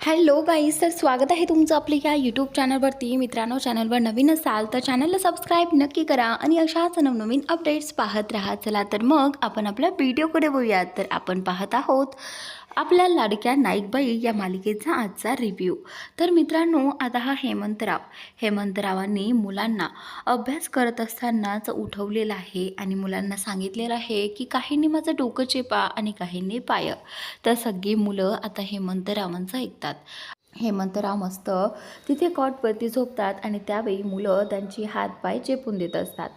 Hello guys, तर स्वागत आहे तुमचं आपल्या या यूट्यूब चॅनलवरती. मित्रांनो, चॅनलवर नवीन असाल तर चॅनलला सबस्क्राईब नक्की करा आणि अशाच नवनवीन अपडेट्स पाहत राहा. चला तर मग आपण आपल्या व्हिडिओकडे वळूयात. तर आपण पाहत आहोत आपल्या लाडक्या नाईकबाई या मालिकेचा आजचा रिव्ह्यू. तर मित्रांनो, आता हा हेमंतरावांनी मुलांना अभ्यास करत असतानाच उठवलेला आहे आणि मुलांना सांगितलेलं आहे की काहींनी माझं डोकं चेपा आणि काहींनी पाय. तर सगळी मुलं आता हेमंतरावांचं ऐकतात. हेमंतराव मस्त तिथे कॉटवरती झोपतात आणि त्यावेळी मुलं त्यांची हातपाय चेपून देत असतात.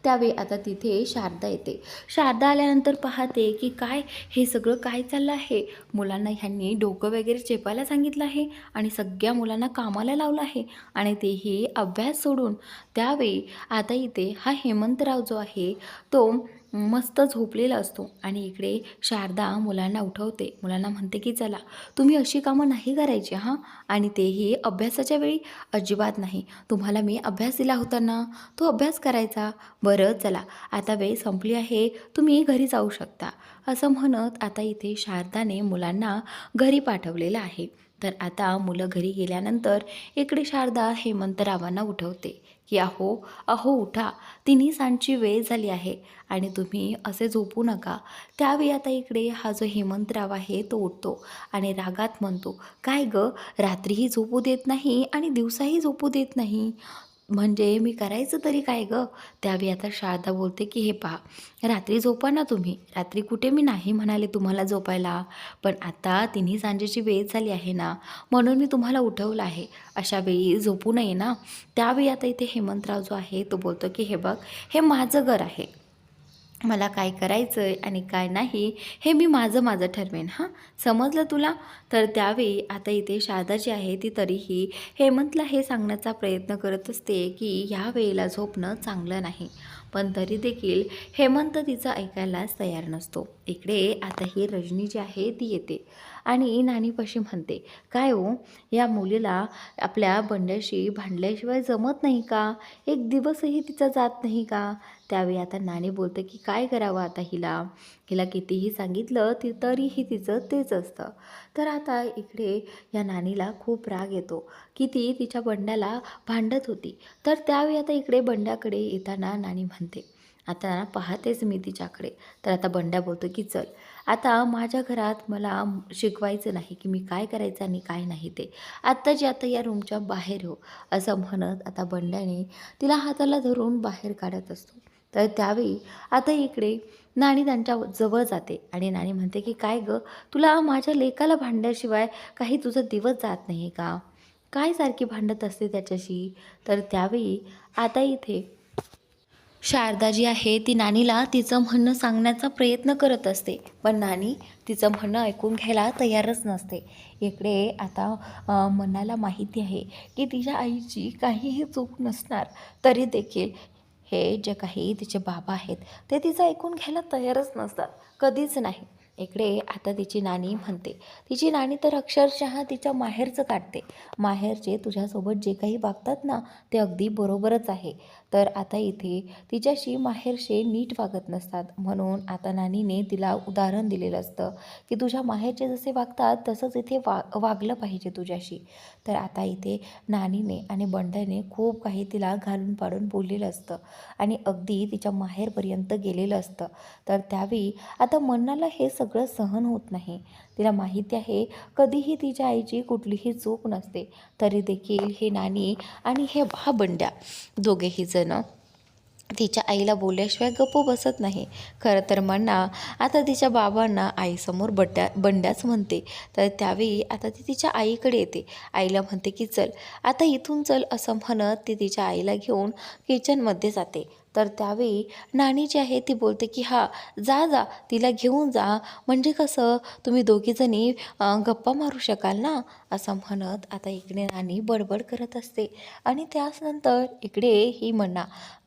त्यावेळी आता तिथे शारदा येते. शारदा आल्यानंतर पाहते की काय हे सगळं काय चाललं आहे. मुलांना ह्यांनी डोकं वगैरे चेपायला सांगितलं आहे आणि सगळ्या मुलांना कामाला लावलं आहे आणि तेही अभ्यास सोडून. त्यावेळी आता इथे हा हेमंतराव जो आहे तो मस्त झोपलेला असतो आणि इकडे शारदा मुलांना उठवते. मुलांना म्हणते की चला, तुम्ही अशी कामं नाही करायची हां, आणि तेही अभ्यासाच्या वेळी अजिबात नाही. तुम्हाला मी अभ्यास दिला होता ना, तो अभ्यास करायचा. बरं चला, आता वेळ संपली आहे, तुम्ही घरी जाऊ शकता. असं म्हणत आता इथे शारदाने मुलांना घरी पाठवलेलं आहे. तर आता मुलं घरी गेल्यानंतर इकडे शारदा हेमंतरावांना उठवते की अहो अहो उठा, तिन्ही सांजची वेळ झाली आहे आणि तुम्ही असे झोपू नका. त्यावेळी आता इकडे हा जो हेमंतराव आहे तो उठतो आणि रागात म्हणतो, काय गं, रात्रीही झोपू देत नाही आणि दिवसाही झोपू देत नाही, म्हणजे मी करायचं तरी काय गं? त्यावेळी आता शारदा बोलते की हे पहा, रात्री झोपा ना तुम्ही. रात्री कुठे मी नाही म्हणाले तुम्हाला झोपायला, पण आता तिन्ही सांजेची वेळ झाली आहे ना, म्हणून मी तुम्हाला उठवलं आहे. अशा वेळी झोपू नये ना. त्यावेळी आता इथे हेमंतराव जो आहे तो बोलतो की हे बघ, हे माझं घर आहे, मला काय करायचं आहे आणि काय नाही हे मी माझं माझं ठरवेन हां, समजलं तुला? तर त्यावेळी आता इथे शारदा जी आहे ती तरीही हेमंतला हे सांगण्याचा प्रयत्न करत असते की ह्या वेळेला झोपणं चांगलं नाही, पण तरी देखील हेमंत तिचं ऐकायलाच तयार नसतो. इकडे आता ही रजनी जी आहे ती येते आणि नानीपाशी म्हणते, काय हो, या मुलीला आपल्या बंड्याशी भांडल्याशिवाय जमत नाही का? एक दिवसही तिचा जात नाही का? त्यावेळी आता नानी बोलते की काय करावं आता हिला, हिला कितीही सांगितलं तरीही तिचं तेच असतं. तर आता इकडे या नानीला खूप राग येतो की ती तिच्या बंड्याला भांडत होती. तर त्यावेळी आता इकडे बंड्याकडे येताना नानी म्हणते, आता ना पाहतेच मी तिच्याकडे. तर आता बंड्या बोलतो की चल, आता माझ्या घरात मला शिकवायचं नाही की मी काय करायचं आणि काय नाही ते. आत्ताची आता या रूमच्या बाहेर हो. असं म्हणत आता बंड्याने तिला हाताला धरून बाहेर काढत असतो. तर त्यावेळी आता इकडे नानी त्यांच्या जवळ जाते आणि नानी म्हणते की काय गं, तुला माझ्या लेकाला भांडल्याशिवाय काही तुझा दिवस जात नाही का? काय सारखी भांडत असते त्याच्याशी? तर त्यावेळी आता इथे शारदा जी आहे ती नानीला तिचं म्हणणं सांगण्याचा प्रयत्न करत असते, पण नानी तिचं म्हणणं ऐकून घ्यायला तयारच नसते. इकडे आता मनाला माहिती आहे की तिच्या आईची काहीही चूक नसणार, तरी देखील हे जे काही तिचे बाबा आहेत ते तिचं ऐकून घ्यायला तयारच नसतात, कधीच नाही. इकडे आता तिची नानी म्हणते, तिची नानी तर अक्षरशः तिच्या माहेरचं काढते. माहेरचे तुझ्यासोबत जे काही वागतात ना ते अगदी बरोबरच आहे. तर आता इथे तिच्याशी माहेरचे नीट वागत नसतात, म्हणून आता नानीने तिला उदाहरण दिलेलं असतं की तुझ्या माहेरचे जसे वागतात तसंच इथे वागलं पाहिजे तुझ्याशी. तर आता इथे नानीने आणि बंड्याने खूप काही तिला घालून पाडून बोललेलं असतं आणि अगदी तिच्या माहेरपर्यंत गेलेलं असतं. तर त्यावेळी आता मनाला हे सगळं सहन होत नाही. तिला माहिती आहे कधीही तिच्या आईची कुठलीही चूक नसते, तरी देखील हे नानी आणि हा बंड्या दोघेही जण तिच्या आईला बोलल्याशिवाय गप्प बसत नाही. खरं तर मन्ना आता तिच्या बाबांना आईसमोर बंड्याच म्हणते. तर त्यावेळी आता ती तिच्या आईकडे येते. आईला म्हणते की चल, आता इथून चल, असं म्हणत ती तिच्या आईला घेऊन किचनमध्ये जाते. तर त्यावेळी नानी जी आहे ती बोलते की हा, जा जा, तिला घेऊन जा, म्हणजे कसं तुम्ही दोघीजणी गप्पा मारू शकाल ना, असं म्हणत आता इकडे नानी बडबड करत असते. आणि त्यानंतर इकडे ही मन्ना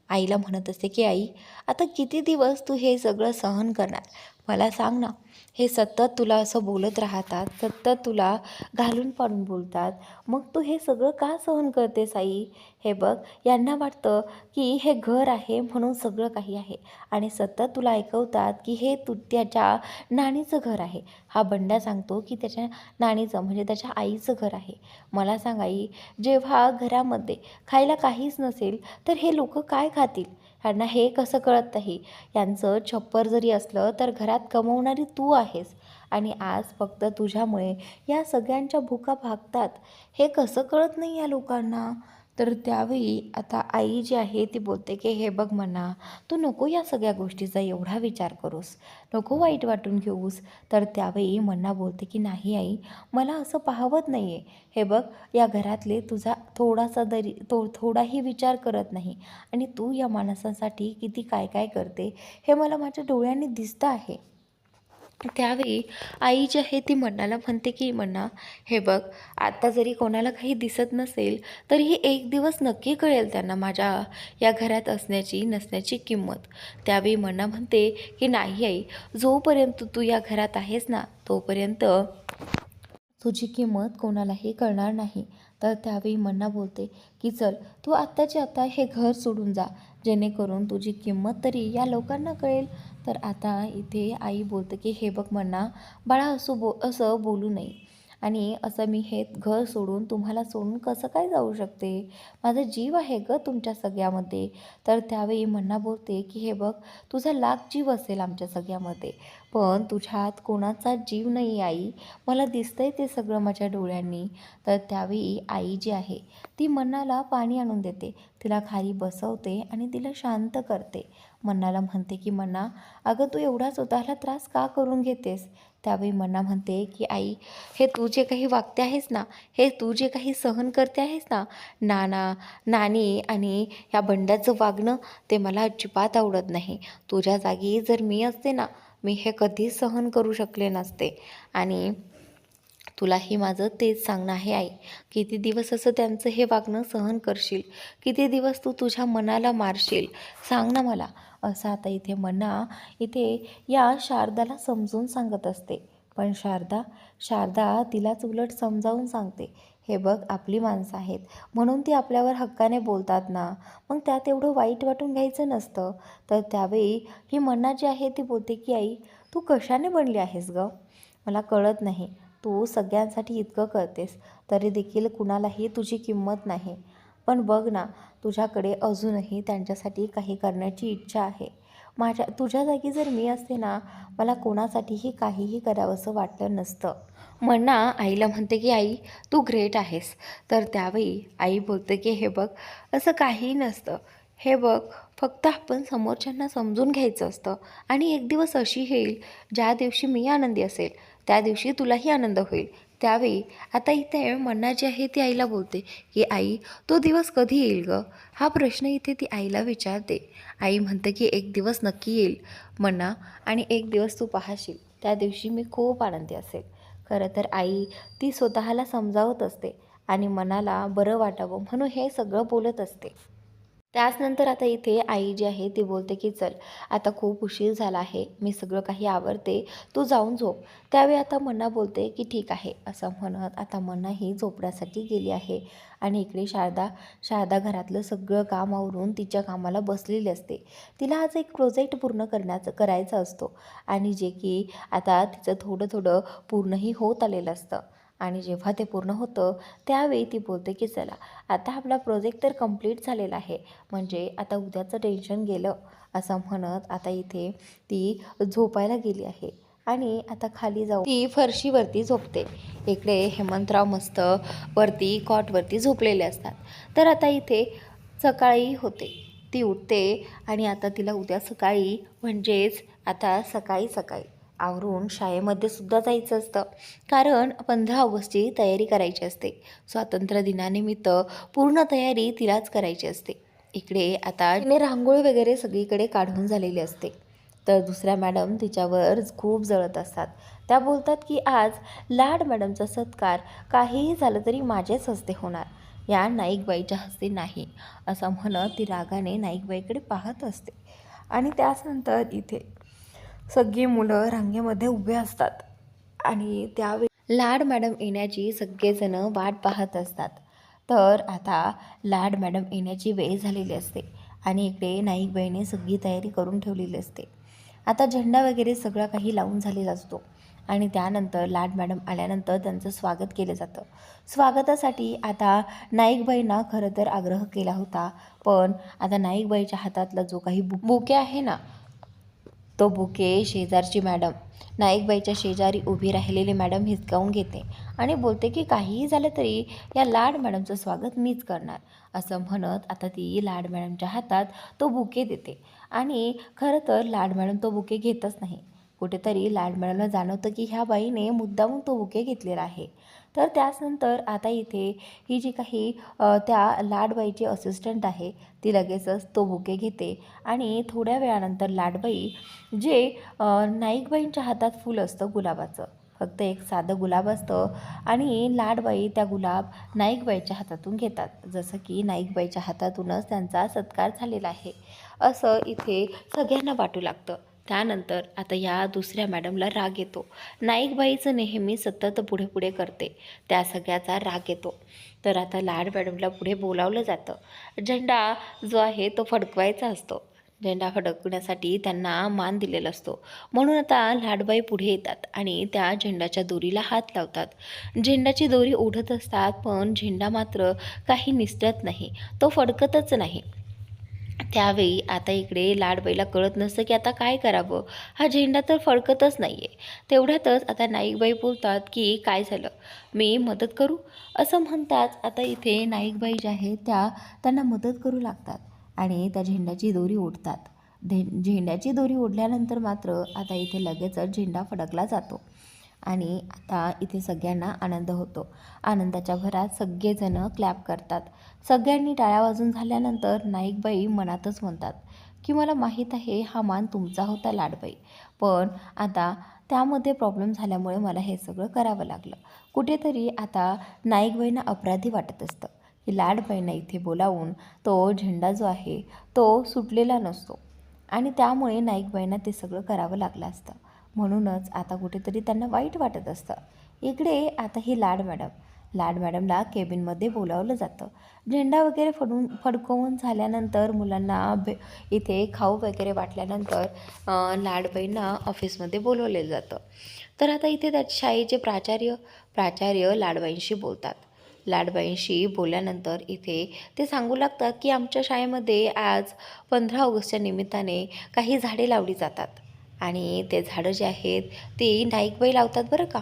आईला म्हणत असते की आई, आता किती दिवस तू हे सगळं सहन करणार, मला सांग ना, हे सतत तुला असं बोलत राहतात, सतत तुला घालून पाडून बोलतात, मग तू हे सगळं का सहन करतेस आई? हे बघ, यांना वाटतं की हे घर आहे म्हणून सगळं काही आहे आणि सतत तुला ऐकवतात की हे त्याच्या नानीचं घर आहे. हा बंड्या सांगतो की त्याच्या नानीचं म्हणजे त्याच्या आईचं घर आहे. मला सांग आई, जेव्हा घरामध्ये खायला काहीच नसेल तर हे लोक काय खातील? ह्यांना हे कसं कळत नाही? यांचं छप्पर जरी असलं तर घरात कमवणारी तू आहेस आणि आज फक्त तुझ्यामुळे या सगळ्यांच्या भुका भागतात. हे कसं कळत नाही या लोकांना? तर त्यावेळी आता आई जी आहे ती बोलते की हे बघ म्हणा, तू नको या सगळ्या गोष्टीचा एवढा विचार करूस, नको वाईट वाटून घेऊस. तर त्यावेळी मन्ना बोलते की नाही आई, मला असं पाहवत नाही आहे. हे बघ, या घरातले तुझा थोडासा तरी थोडाही विचार करत नाही आणि तू या माणसांसाठी किती काय काय करते हे मला माझ्या डोळ्यांनी दिसतं आहे. त्यावेळी आई जी आहे ती मन्नाला म्हणते की मन्ना, हे बघ, आता जरी कोणाला काही दिसत नसेल तरीही एक दिवस नक्की कळेल त्यांना माझ्या या घरात असण्याची नसण्याची किंमत. त्यावेळी मन्ना म्हणते की नाही आई, जोपर्यंत तू या घरात आहेस ना तोपर्यंत तुझी किंमत कोणालाही कळणार नाही. तर त्यावेळी मन्ना बोलते की चल, तू आत्ताच्या आता हे घर सोडून जा, जेणेकरून तुझी किंमत तरी या लोकांना कळेल. तर आता इथे आई बोलते की हे बघ मन्ना, बाळा, असं बोलू नये आणि असं मी हे घर सोडून तुम्हाला सोडून कसं काय जाऊ शकते? माझा जीव आहे ग तुमच्या सगळ्यामध्ये. तर त्यावेळी मन्ना बोलते की हे बघ, तुझा लाख जीव असेल आमच्या सगळ्यामध्ये, पण तुझ्यात कोणाचा जीव नाही आई, मला दिसतंय ते सगळं माझ्या डोळ्यांनी. तर त्यावेळी आई जी आहे ती मन्नाला पाणी आणून देते, तिला खाली बसवते आणि तिला शांत करते. मन्नाला म्हणते की मन्ना, अगं तू एवढा स्वतःला त्रास का करून घेतेस? त्यावेळी मन्ना म्हणते की आई, हे तू जे काही वागते आहेस ना, हे तू जे काही सहन करते आहेस ना, नाना, नानी आणि या बंड्याचं वागणं, ते मला अजिबात आवडत नाही. तुझ्या जागी जर मी असते ना, मी हे कधीच सहन करू शकले नसते. आणि तुलाही माझं तेच सांगणं आहे आई, किती दिवस असं त्यांचं हे वागणं सहन करशील? किती दिवस तू तुझ्या मनाला मारशील? सांग ना मला. असं आता इथे मन्ना इथे या शारदाला समजून सांगत असते. पण शारदा तिलाच उलट समजावून सांगते, हे बघ, आपली माणसं आहेत म्हणून ती आपल्यावर हक्काने बोलतात ना, मग त्यात एवढं वाईट वाटून घ्यायचं नसतं. तर त्यावेळी ही मन्ना जी आहे ती बोलते की आई, तू कशाने बनली आहेस गं? मला कळत नाही. तू सगळ्यांसाठी इतकं करतेस तरी देखील कुणालाही तुझी किंमत नाही. पण बघ ना, तुझ्याकडे अजूनही त्यांच्यासाठी काही करण्याची इच्छा आहे. तुझ्या जागी जर मी असते ना, मला कोणासाठीही काहीही करावंसं वाटलं नसतं. मन्ना आईला म्हणते की आई, तू ग्रेट आहेस. तर त्यावेळी आई बोलते की हे बघ, असं काहीही नसतं. हे बघ, फक्त आपण समोरच्यांना समजून घ्यायचं असतं आणि एक दिवस अशी येईल ज्या दिवशी मी आनंदी असेल त्या दिवशी तुलाही आनंद होईल. त्यावेळी आता इथे मन्ना जी आहे ती आईला बोलते की आई, तो दिवस कधी येईल गं? हा प्रश्न इथे ती आईला विचारते. आई म्हणते की एक दिवस नक्की येईल मन्ना, आणि एक दिवस तू पाहशील, त्या दिवशी मी खूप आनंदी असेल. खरं तर आई ती स्वतःला समजावत असते आणि मनाला बरं वाटावं म्हणून हे सगळं बोलत असते. त्याचनंतर आता इथे आई जी आहे ती बोलते की चल, आता खूप उशीर झाला आहे, मी सगळं काही आवरते, तू जाऊन झोप. त्यावेळी आता मन्ना बोलते की ठीक आहे, असं म्हणत आता मन्ना ही झोपण्यासाठी गेली आहे. आणि इकडे शारदा घरातलं सगळं काम आवरून तिच्या कामाला बसलेली असते. तिला आज एक प्रोजेक्ट पूर्ण करायचा असतो आणि जे की आता तिचं थोडं थोडं पूर्णही होत आलेलं असतं. आणि जेव्हा ते पूर्ण होतं त्यावेळी ती बोलते की चला, आता आपला प्रोजेक्ट तर कंप्लीट झालेला आहे, म्हणजे आता उद्याचं टेन्शन गेलं. असं म्हणत आता इथे ती झोपायला गेली आहे आणि आता खाली जाऊन ती फरशीवरती झोपते. इकडे हेमंतराव मस्त वरती कॉटवरती झोपलेले असतात. तर आता इथे सकाळी होते, ती उठते आणि आता तिला उद्या सकाळी म्हणजेच आता सकाळी सकाळी आवरून शाळेमध्ये सुद्धा जायचं असतं, कारण 15 ऑगस्टची तयारी करायची असते. स्वातंत्र्य दिनानिमित्त पूर्ण तयारी तिलाच करायची असते. इकडे आता तिने रांगोळी वगैरे सगळीकडे काढून झालेली असते. तर दुसऱ्या मॅडम तिच्यावर खूप जळत असतात. त्या बोलतात की आज लाड मॅडमचा सत्कार काहीही झालं तरी माझ्याच हस्ते होणार, या नाईकबाईच्या हस्ते नाही, असं म्हणत ती रागाने नाईकबाईकडे पाहत असते. आणि त्यानंतर इथे सगळी मुलं रांगेमध्ये उभे असतात आणि त्यावेळी लाड मॅडम येण्याची सगळेजण वाट पाहत असतात. तर आता लाड मॅडम येण्याची वेळ झालेली असते आणि इकडे नाईकबाईने सगळी तयारी करून ठेवलेली असते. आता झेंडा वगैरे सगळा काही लावून झालेला असतो आणि त्यानंतर लाड मॅडम आल्यानंतर त्यांचं स्वागत केलं जातं. स्वागतासाठी आता नाईकबाईंना खरं तर आग्रह केला होता, पण आता नाईकबाईच्या हातातला जो काही बुके आहे ना, तो बुके शेजारची मॅडम, नाईकबाईच्या शेजारी उभी राहिलेली मॅडम हिसकावून घेते आणि बोलते की काहीही झालं तरी या लाड मॅडमचं स्वागत मीच करणार, असं म्हणत आता ती लाड मॅडमच्या हातात तो बुके देते. आणि खरं तर लाड मॅडम तो बुके घेतच नाही. कुठेतरी लाड मॅडमला जाणवतं की ह्या बाईने मुद्दामून तो बुके घेतलेला आहे. तर त्याचनंतर आता इथे ही जी काही त्या लाडबाईची असिस्टंट आहे ती लगेचच तो बुके घेते आणि थोड्या वेळानंतर लाडबाई जे नाईकबाईंच्या हातात फूल असतं गुलाबाचं, फक्त एक साधं गुलाब असतं आणि लाडबाई त्या गुलाब नाईकबाईच्या हातातून घेतात, जसं की नाईकबाईच्या हातातूनच त्यांचा सत्कार झालेला आहे असं इथे सगळ्यांना वाटू लागतं. त्यानंतर आता या दुसऱ्या मॅडमला राग येतो. नाईकबाईचं नेहमी सतत पुढे पुढे करते, त्या सगळ्याचा राग येतो. तर आता लाड मॅडमला पुढे बोलावलं जातं. झेंडा जो आहे तो फडकवायचा असतो. झेंडा फडकवण्यासाठी त्यांना मान दिलेला असतो, म्हणून आता लाडबाई पुढे येतात आणि त्या झेंडाच्या दोरीला हात लावतात. झेंडाची दोरी ओढत असतात, पण झेंडा मात्र काही निसटत नाही, तो फडकतच नाही. त्यावेळी आता इकडे लाडबाईला कळत नसतं की आता काय करावं, हा झेंडा तर फडकतच नाही आहे. तेवढ्यातच आता नाईकबाई बोलतात की काय झालं, मी मदत करू, असं म्हणताच आता इथे नाईकबाई ज्या आहेत त्यांना मदत करू लागतात आणि त्या झेंड्याची दोरी ओढतात. झेंड्याची दोरी ओढल्यानंतर मात्र आता इथे लगेचच झेंडा फडकला जातो आणि आता इथे सगळ्यांना आनंद होतो. आनंदाच्या भरात सगळेजण क्लॅप करतात. सगळ्यांनी टाळ्या वाजून झाल्यानंतर नाईकबाई मनातच म्हणतात की मला माहीत आहे हा मान तुमचा होता लाडबाई, पण आता त्यामध्ये प्रॉब्लेम झाल्यामुळे मला हे सगळं करावं लागलं. कुठेतरी आता नाईकबाईंना अपराधी वाटत असतं की लाडबाईंना इथे बोलावून तो झेंडा जो आहे तो सुटलेला नसतो आणि त्यामुळे नाईकबाईंना ते सगळं करावं लागलं असतं. म्हणूनच आता कुठेतरी त्यांना वाईट वाटत असतं. इकडे आता ही लाड मॅडमला केबिनमध्ये बोलावलं जातं. झेंडा वगैरे फडकवून झाल्यानंतर मुलांना इथे खाऊ वगैरे वाटल्यानंतर लाडबाईंना ऑफिसमध्ये बोलवलेलं जातं. तर आता इथे त्या शाळेचे प्राचार्य लाडबाईंशी बोलतात. लाडबाईंशी बोलल्यानंतर इथे ते सांगू लागतात की आमच्या शाळेमध्ये आज 15 ऑगस्टच्या निमित्ताने काही झाडे लावली जातात आणि ते झाडं जे आहेत ती नाईकबाई लावतात बरं का.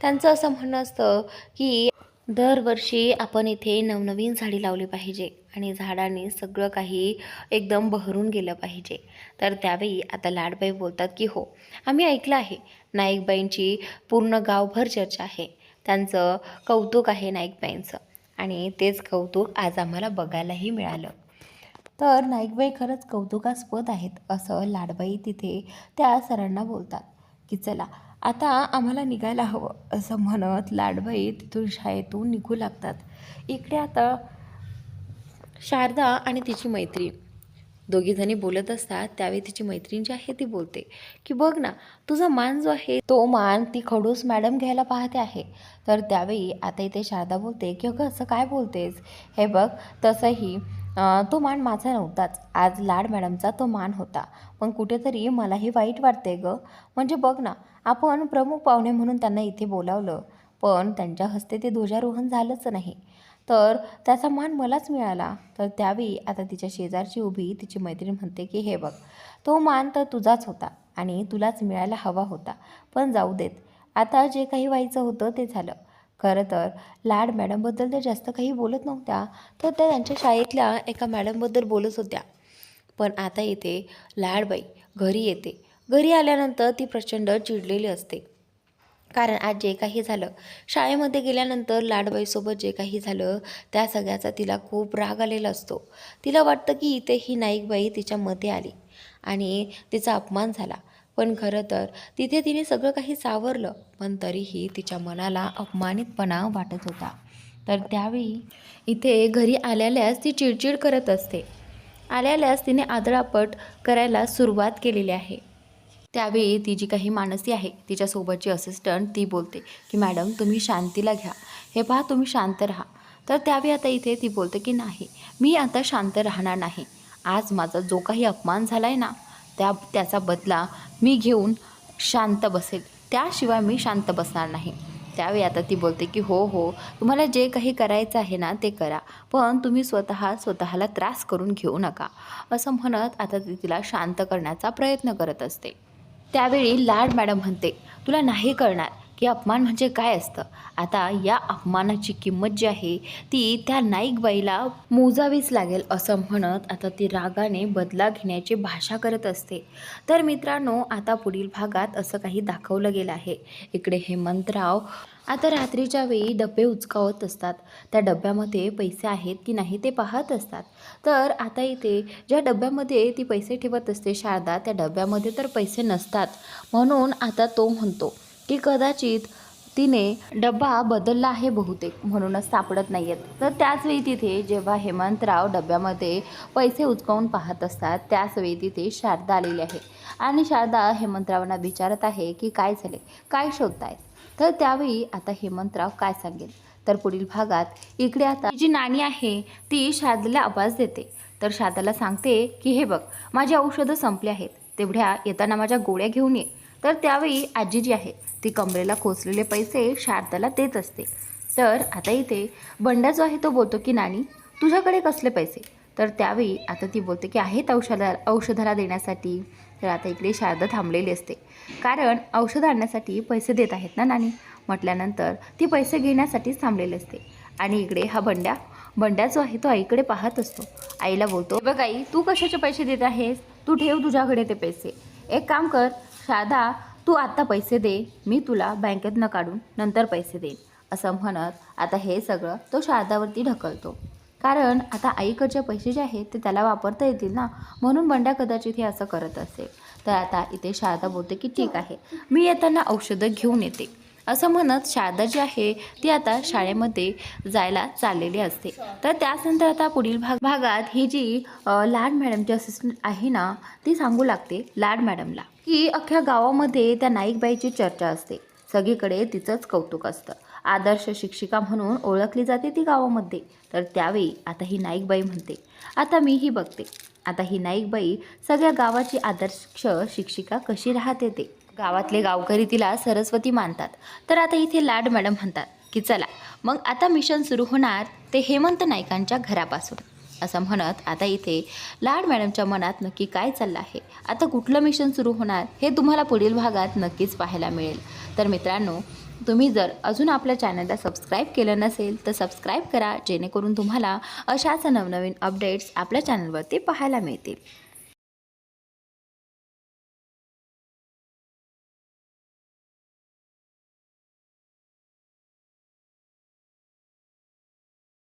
त्यांचं असं म्हणणं असतं की दरवर्षी आपण इथे नवनवीन झाडी लावली पाहिजे आणि झाडांनी सगळं काही एकदम बहरून गेलं पाहिजे. तर त्यावेळी आता लाडबाई बोलतात की हो, आम्ही ऐकलं आहे, नाईकबाईंची पूर्ण गावभर चर्चा आहे, त्यांचं कौतुक आहे नाईकबाईंचं आणि तेच कौतुक आज आम्हाला बघायलाही मिळालं. तर नाईकबाई खरंच कौतुकास्पद आहेत असं लाडबाई तिथे त्या सरांना बोलतात की चला आता आम्हाला निघायला हवं, असं म्हणत लाडबाई तिथून शाळेतून निघू लागतात. इकडे आता शारदा आणि तिची मैत्रीण दोघीजणी बोलत असतात. त्यावेळी तिची मैत्रीण जी आहे ती बोलते की बघ ना, तुझा मान जो आहे तो मान ती खडूस मॅडम घ्यायला पाहते आहे. तर त्यावेळी आता इथे शारदा बोलते की अगं असं काय बोलतेस, हे बघ तसंही तो मान माझा नव्हताच, आज लाड मॅडमचा तो मान होता, पण कुठेतरी मलाही वाईट वाटते गं. म्हणजे बघ ना, आपण प्रमुख पाहुणे म्हणून त्यांना इथे बोलावलं, पण त्यांच्या हस्ते ते ध्वजारोहण झालंच नाही, तर त्याचा मान मलाच मिळाला. तर त्यावेळी आता तिच्या शेजारची उभी तिची मैत्रीण म्हणते की हे बघ, तो मान तर तुझाच होता आणि तुलाच मिळायला हवा होता, पण जाऊ देत, आता जे काही व्हायचं होतं ते झालं. खरं तर लाड मॅडमबद्दल त्या जास्त काही बोलत नव्हत्या, तर त्या त्यांच्या शाळेतल्या एका मॅडमबद्दल बोलत होत्या. पण आता इथे लाडबाई घरी येते. घरी आल्यानंतर ती प्रचंड चिडलेली असते, कारण आज जे काही झालं, शाळेमध्ये गेल्यानंतर लाडबाईसोबत जे काही झालं त्या सगळ्याचा तिला खूप राग आलेला असतो. तिला वाटतं की इथे ही नाईकबाई तिच्या मध्ये आली आणि तिचा अपमान झाला, पण खरं तर तिथे तिने सगळं काही सावरलं, पण तरीही तिच्या मनाला अपमानितपणा वाटत होता. तर त्यावेळी इथे घरी आल्याल्यास ती चिडचिड करत असते. आल्याल्यास तिने आदळापट करायला सुरुवात केलेली आहे. त्यावेळी ती जी काही मानसी आहे तिच्यासोबतची असिस्टंट ती बोलते की मॅडम तुम्ही शांतीला घ्या, हे पहा तुम्ही शांत राहा. तर त्यावेळी आता इथे ती बोलते की नाही, मी आता शांत राहणार नाही. आज माझा जो काही अपमान झाला आहे ना, त्याचा बदला मी घेऊन शांत बसेल, त्याशिवाय मी शांत बसणार नाही. त्यावेळी आता ती बोलते की हो हो, तुम्हाला जे काही करायचं आहे ना ते करा, पण तुम्ही स्वतःला त्रास करून घेऊ नका, असं म्हणत आता ती तिला शांत करण्याचा प्रयत्न करत असते. त्यावेळी लाड मॅडम म्हणते, तुला नाही कळणार की अपमान म्हणजे काय असतं. आता या अपमानाची किंमत जी आहे ती त्या नाईकबाईला मोजावीच लागेल, असं म्हणत आता ती रागाने बदला घेण्याची भाषा करत असते. तर मित्रांनो, आता पुढील भागात असं काही दाखवलं गेलं आहे. इकडे हेमंतराव आता रात्रीच्या वेळी डबे उचकावत असतात. त्या डब्यामध्ये पैसे आहेत की नाही ते पाहत असतात. तर आता इथे ज्या डब्यामध्ये ती पैसे ठेवत असते शारदा, त्या डब्यामध्ये तर पैसे नसतात. म्हणून आता तो म्हणतो की कदाचित तिने डब्बा बदलला आहे बहुतेक, म्हणूनच सापडत नाही आहेत. तर त्याचवेळी तिथे जेव्हा हेमंतराव डब्यामध्ये पैसे उचकावून पाहत असतात, त्याचवेळी तिथे शारदा आलेली आहे. आणि शारदा हेमंतरावांना विचारत आहे की काय झाले, काय शोधताय. तर त्यावेळी आता हेमंतराव काय सांगेल. तर पुढील भागात इकडे आता जी नानी आहे ती शारदाला आवाज देते. तर शारदाला सांगते की हे बघ, माझी औषधं संपली आहेत, तेवढ्या येताना माझ्या गोळ्या घेऊन ये. तर त्यावेळी आजी जी आहे ती कमरेला खोचलेले पैसे शारदाला देत असते. तर आता इथे बंडा जो आहे तो बोलतो की नानी, तुझ्याकडे कसले पैसे. तर त्यावेळी आता ती बोलते की आहेत औषधाला देण्यासाठी. तर आता इकडे शारदा थांबलेली असते, कारण औषधं आणण्यासाठी पैसे देत आहेत ना नानी म्हटल्यानंतर ती पैसे घेण्यासाठीच थांबलेली असते. आणि इकडे हा बंड्या जो आहे तो आईकडे पाहत असतो. आईला बोलतो, बघ आई, तू कशाचे पैसे देत आहेस, तू ठेव तुझ्याकडे ते पैसे. एक काम कर शारदा, तू आत्ता पैसे दे, मी तुला बँकेतनं काढून नंतर पैसे देईन, असं म्हणत आता हे सगळं तो शारदावरती ढकलतो. कारण आता आईकडचे पैसे जे आहेत ते त्याला वापरता येतील ना, म्हणून बंड्या कदाचित हे असं करत असेल. तर आता इथे शारदा बोलते की ठीक आहे, मी येताना औषधं घेऊन येते, असं म्हणत शारदा जी आहे ती आता शाळेमध्ये जायला चाललेली असते. तर त्यानंतर आता पुढील भागात ही जी लाड मॅडमची असिस्टंट आहे ना, ती सांगू लागते लाड मॅडमला की अख्ख्या गावामध्ये त्या नाईकबाईची चर्चा असते, सगळीकडे तिचंच कौतुक असतं, आदर्श शिक्षिका म्हणून ओळखली जाते ती गावामध्ये. तर त्यावेळी आता ही नाईकबाई म्हणते, आता मीही बघते, आता ही नाईकबाई सगळ्या गावाची आदर्श शिक्षिका कशी राहते ते. गावातले गावकरी तिला सरस्वती मानतात. तर आता इथे लाड मॅडम म्हणतात की चला मग आता मिशन सुरू होणार ते हेमंत नाईकांच्या घरापासून, असं म्हणत आता इथे लाड मॅडमच्या मनात नक्की काय चाललं आहे, आता कुठलं मिशन सुरू होणार हे तुम्हाला पुढील भागात नक्कीच पाहायला मिळेल. तर मित्रांनो, तुम्ही जर अजून आपल्या चॅनलला सबस्क्राईब केलं नसेल तर सबस्क्राईब करा, जेणेकरून तुम्हाला अशाच नवनवीन अपडेट्स आपल्या चॅनलवरती पाहायला मिळतील.